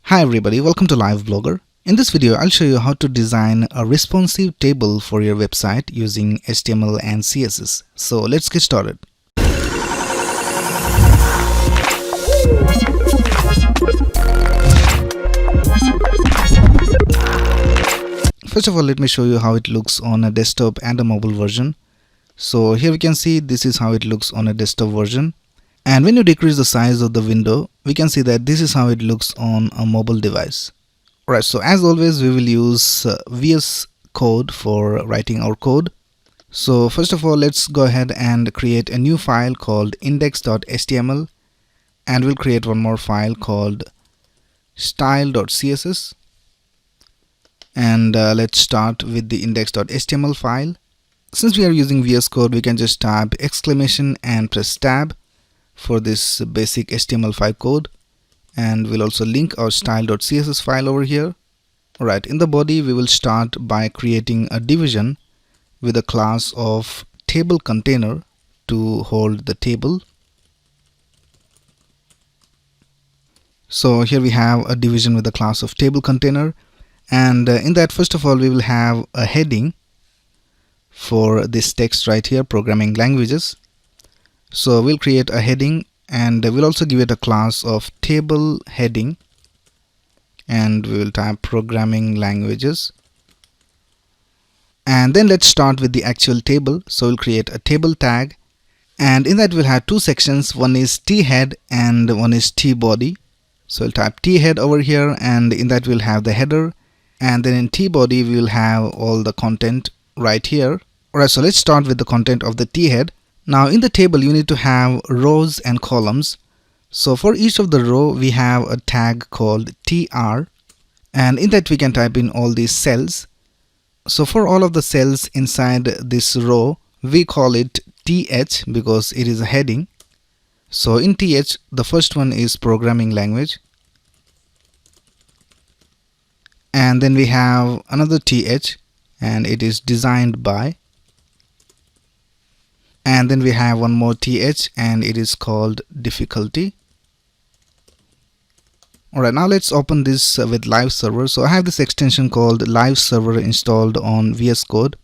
Hi everybody, welcome to Live Blogger. In this video, I'll show you how to design a responsive table for your website using HTML and CSS. So let's get started. First of all, let me show you how it looks on a desktop and a mobile version. So here we can see this is how it looks on a desktop version. And when you decrease the size of the window, we can see that this is how it looks on a mobile device. Alright, so as always, we will use VS Code for writing our code. So first of all, let's go ahead and create a new file called index.html, and we'll create one more file called style.css. And let's start with the index.html file. Since we are using VS Code, we can just type exclamation and press tab for this basic HTML5 code, and we'll also link our style.css file over here. Alright, in the body we will start by creating a division with a class of table container to hold the table. So here we have a division with a class of table container, and in that, first of all, we will have a heading for this text right here, programming languages. So we'll create a heading, and we'll also give it a class of table heading, and we will type programming languages. And then let's start with the actual table. So we'll create a table tag, and in that we'll have two sections. One is t-head and one is t-body. So we'll type t-head over here, and in that we'll have the header, and then in t-body we will have all the content right here. Alright, so let's start with the content of the t-head. Now in the table you need to have rows and columns. So for each of the row we have a tag called tr, and in that we can type in all these cells. So for all of the cells inside this row we call it th because it is a heading. So in th, the first one is programming language, and then we have another th, and it is designed by. And then we have one more th, and it is called difficulty. Alright, now let's open this with Live Server. So I have this extension called Live Server installed on VS Code.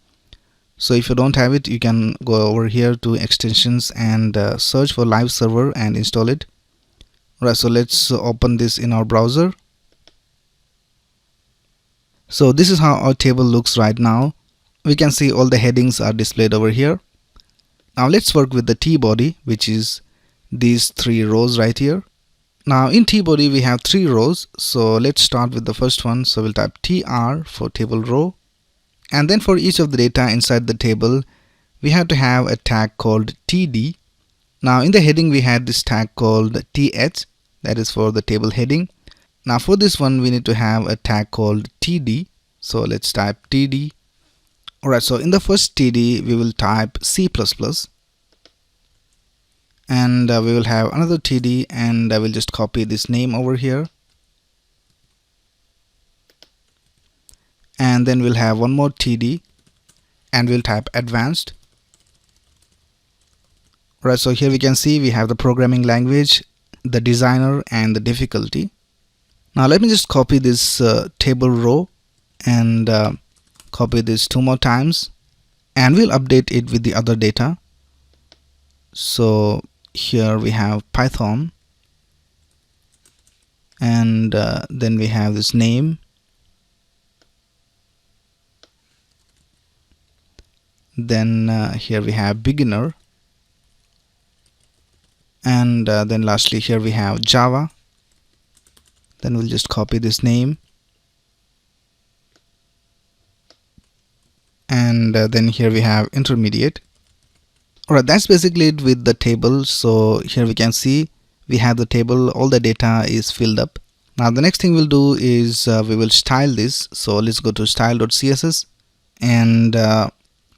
So if you don't have it, you can go over here to extensions and search for Live Server and install it. Alright, so let's open this in our browser. So this is how our table looks right now. We can see all the headings are displayed over here. Now let's work with the t-body, which is these three rows right here. Now in t-body we have three rows, so let's start with the first one. So we'll type tr for table row, and then for each of the data inside the table we have to have a tag called td. Now in the heading we had this tag called th, that is for the table heading. Now for this one we need to have a tag called td, so let's type td. Alright, so in the first td we will type C++, and we will have another td, and I will just copy this name over here, and then we'll have one more td, and we'll type advanced. Alright, so here we can see we have the programming language, the designer, and the difficulty. Now let me just copy this table row and copy this two more times, and we'll update it with the other data. So here we have Python, and then we have this name, then here we have beginner, and then lastly here we have Java. Then we'll just copy this name, and then here we have intermediate. Alright, that's basically it with the table. So here we can see we have the table, all the data is filled up. Now the next thing we'll do is we will style this. So let's go to style.css, and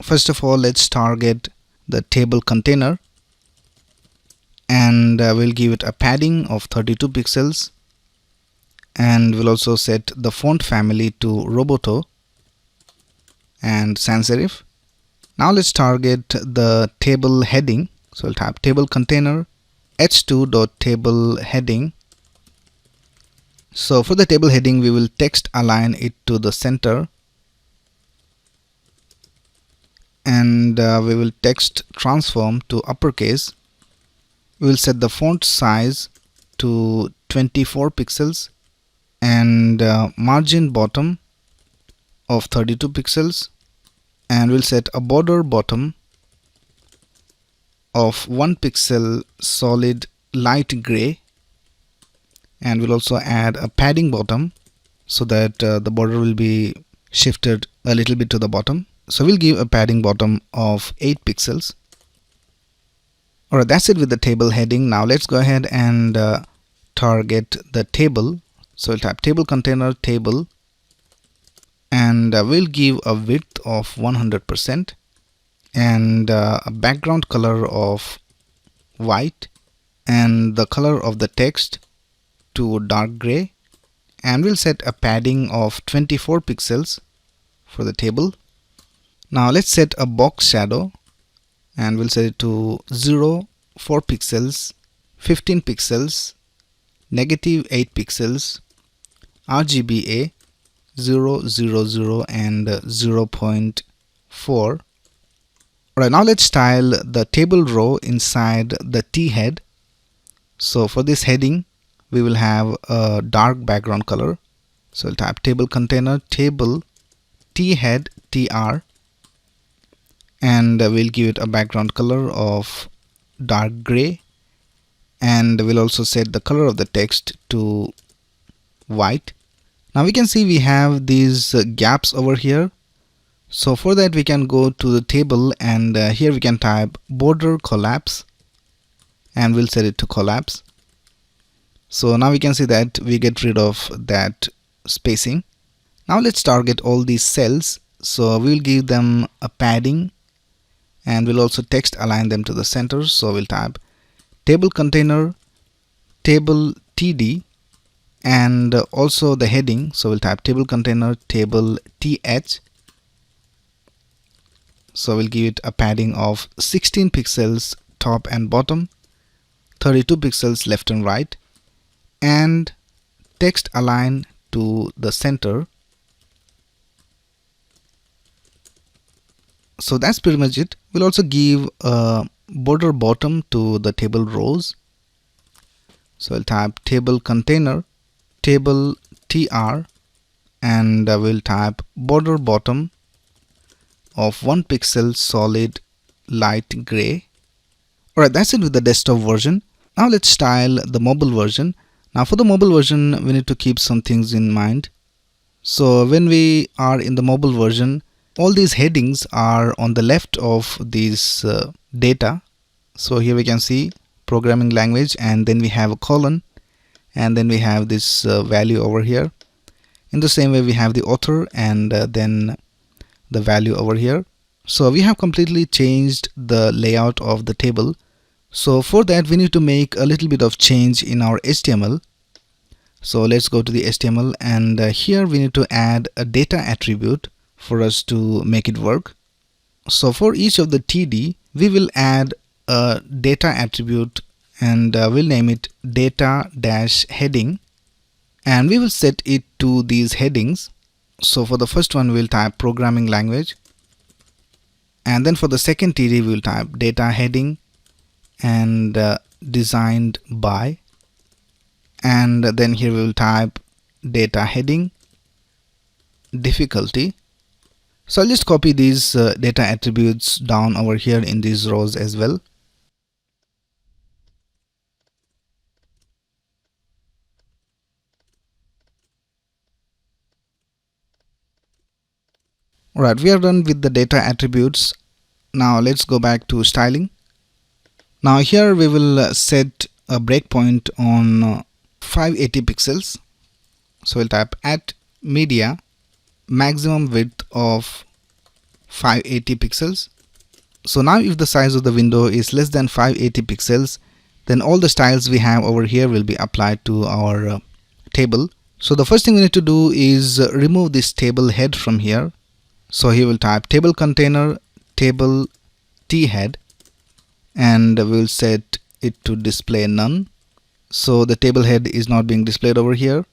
first of all let's target the table container, and we'll give it a padding of 32 pixels, and we'll also set the font family to Roboto and sans serif. Now let's target the table heading. So I'll type table container h2.table heading So for the table heading, we will text align it to the center, and we will text transform to uppercase. We will set the font size to 24 pixels and margin bottom of 32 pixels, and we'll set a border bottom of 1 pixel solid light gray, and we'll also add a padding bottom so that the border will be shifted a little bit to the bottom. So we'll give a padding bottom of 8 pixels. Alright, that's it with the table heading. Now let's go ahead and target the table. So we'll type table container table, and we'll give a width of 100% and a background color of white, and the color of the text to dark gray, and we'll set a padding of 24 pixels for the table. Now let's set a box shadow, and we'll set it to 0, 4 pixels, 15 pixels, negative 8 pixels, RGBA 0, 0, 0 and 0.4. Alright, now let's style the table row inside the T head. So for this heading, we will have a dark background color. So we'll type table container table T head TR, and we'll give it a background color of dark gray, and we'll also set the color of the text to white. Now we can see we have these gaps over here. So for that, we can go to the table, and here we can type border collapse, and we'll set it to collapse. So now we can see that we get rid of that spacing. Now let's target all these cells. So we'll give them a padding, and we'll also text align them to the center. So we'll type table container table TD, and also the heading. So we'll type table container table TH. So we'll give it a padding of 16 pixels top and bottom, 32 pixels left and right, and text align to the center. So that's pretty much it. We'll also give a border bottom to the table rows. So I'll type table container table TR, and we'll type border bottom of 1 pixel solid light gray. Alright, that's it with the desktop version. Now let's style the mobile version. Now for the mobile version, we need to keep some things in mind. So when we are in the mobile version, all these headings are on the left of this data. So here we can see programming language, and then we have a colon, and then we have this value over here. In the same way, we have the author, and then the value over here. So we have completely changed the layout of the table. So for that, we need to make a little bit of change in our HTML. So let's go to the HTML, and here we need to add a data attribute for us to make it work. So for each of the TD, we will add a data attribute, and we'll name it data-heading, and we will set it to these headings. So for the first one, we'll type programming language, and then for the second TD, we'll type data heading and designed by, and then here we will type data heading difficulty. So I'll just copy these data attributes down over here in these rows as well. Alright, we are done with the data attributes. Now let's go back to styling. Now here we will set a breakpoint on 580 pixels. So we'll type at media maximum width of 580 pixels. So now if the size of the window is less than 580 pixels, then all the styles we have over here will be applied to our table. So the first thing we need to do is remove this table head from here. So here we'll type table container table T head, and we'll set it to display none. So the table head is not being displayed over here.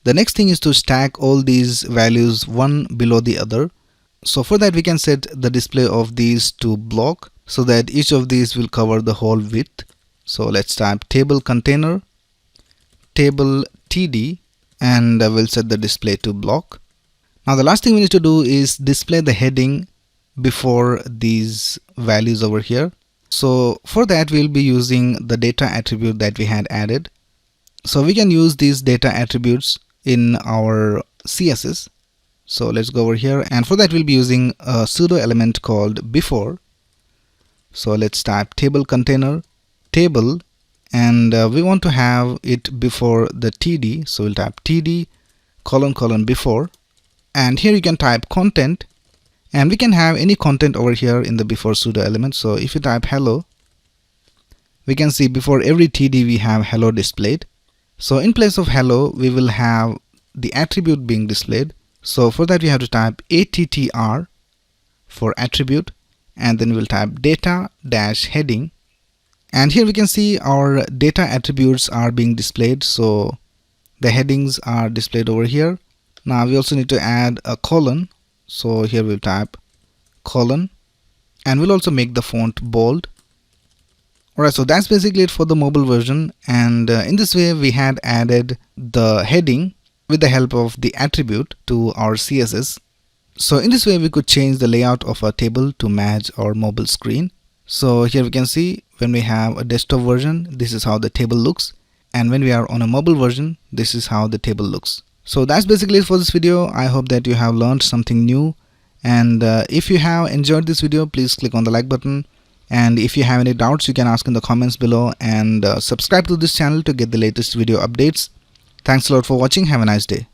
The next thing is to stack all these values one below the other. So for that we can set the display of these to block so that each of these will cover the whole width. So let's type table container, table td, and we'll set the display to block. Now the last thing we need to do is display the heading before these values over here. So for that we'll be using the data attribute that we had added. So we can use these data attributes in our CSS. So let's go over here, and for that we'll be using a pseudo element called before. So let's type table container, table, and we want to have it before the td. So we'll type td : before, and here you can type content, and we can have any content over here in the before pseudo element. So if you type hello, we can see before every td we have hello displayed. So in place of hello we will have the attribute being displayed. So for that we have to type attr for attribute, and then we'll type data dash heading, and here we can see our data attributes are being displayed. So the headings are displayed over here. Now we also need to add a colon. So here we'll type colon, and we'll also make the font bold. Alright, so that's basically it for the mobile version, and in this way we had added the heading with the help of the attribute to our CSS. So in this way we could change the layout of our table to match our mobile screen. So here we can see when we have a desktop version, this is how the table looks, and when we are on a mobile version, this is how the table looks. So that's basically it for this video. I hope that you have learned something new, and if you have enjoyed this video, please click on the like button, and if you have any doubts you can ask in the comments below, and subscribe to this channel to get the latest video updates. Thanks a lot for watching. Have a nice day.